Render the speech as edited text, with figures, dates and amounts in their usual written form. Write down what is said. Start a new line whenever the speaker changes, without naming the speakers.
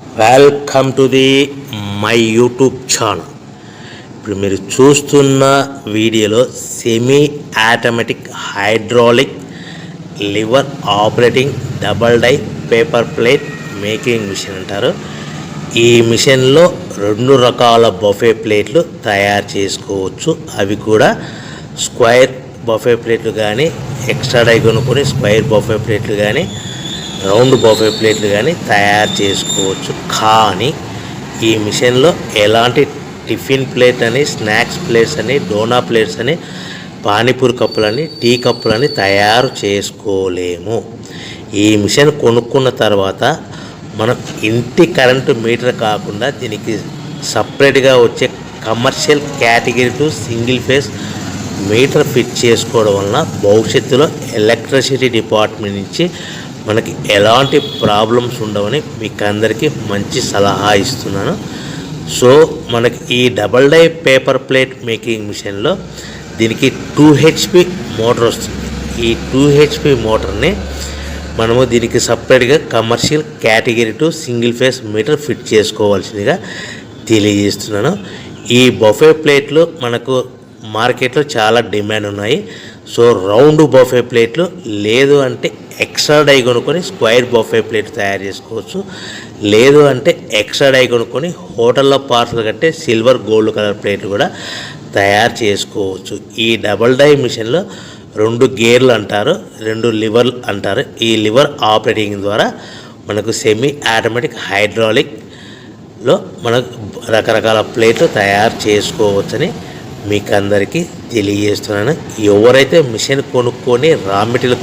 Welcome to the my YouTube channel. ఇప్పుడు మీరు చూస్తున్న వీడియోలో semi automatic hydraulic lever operating double die paper plate making machine అంటారు. ఈ మిషన్లో 2 రకాల బఫే ప్లేట్లు తయారు చేసుకోవచ్చు. అవి కూడా స్క్వేర్ బఫే ప్లేట్లు కానీ, ఎక్స్ట్రా డై కొనుక్కొని స్క్వేర్ బఫే ప్లేట్లు కానీ, రౌండ్ బఫే ప్లేట్లు కానీ తయారు చేసుకోవచ్చు. కానీ ఈ మిషన్లో ఎలాంటి టిఫిన్ ప్లేట్ అని, స్నాక్స్ ప్లేట్స్ అని, డోనా ప్లేట్స్ అని, పానీపూరి కప్పులని, టీ కప్పులని తయారు చేసుకోలేము. ఈ మిషన్ కొనుక్కున్న తర్వాత మనం ఇంటి కరెంటు మీటర్ కాకుండా దీనికి సపరేట్గా వచ్చే commercial category to single phase metre fit చేసుకోవడం వలన భవిష్యత్తులో ఎలక్ట్రిసిటీ డిపార్ట్మెంట్ నుంచి మనకి ఎలాంటి ప్రాబ్లమ్స్ ఉండవని మీకు అందరికీ మంచి సలహా ఇస్తున్నాను. సో మనకి ఈ double die paper plate making మిషన్లో దీనికి 2 HP మోటార్ వస్తుంది. ఈ 2 HP మోటార్ని మనము దీనికి సపరేట్గా commercial category to single phase metre fit చేసుకోవాల్సిందిగా తెలియజేస్తున్నాను. ఈ బఫే ప్లేట్లు మనకు మార్కెట్లో చాలా డిమాండ్ ఉన్నాయి. సో రౌండ్ బఫే ప్లేట్లు లేదు అంటే ఎక్స్ట్రా డై కొనుక్కొని స్క్వేర్ బఫే ప్లేట్ తయారు చేసుకోవచ్చు. లేదు అంటే ఎక్స్ట్రా డై కొనుక్కొని హోటల్లో పార్సల్ కట్టే సిల్వర్ గోల్డ్ కలర్ ప్లేట్లు కూడా తయారు చేసుకోవచ్చు. ఈ డబల్ డై మిషన్లో 2 గేర్లు అంటారు, 2 లివర్లు అంటారు. ఈ లివర్ ఆపరేటింగ్ ద్వారా మనకు సెమీ ఆటోమేటిక్ హైడ్రాలిక్లో మనకు రకరకాల ప్లేట్లు తయారు చేసుకోవచ్చని మీకు అందరికీ తెలియజేస్తున్నాను. ఎవరైతే మిషన్ కొనుక్కొని రా మెటీరియల్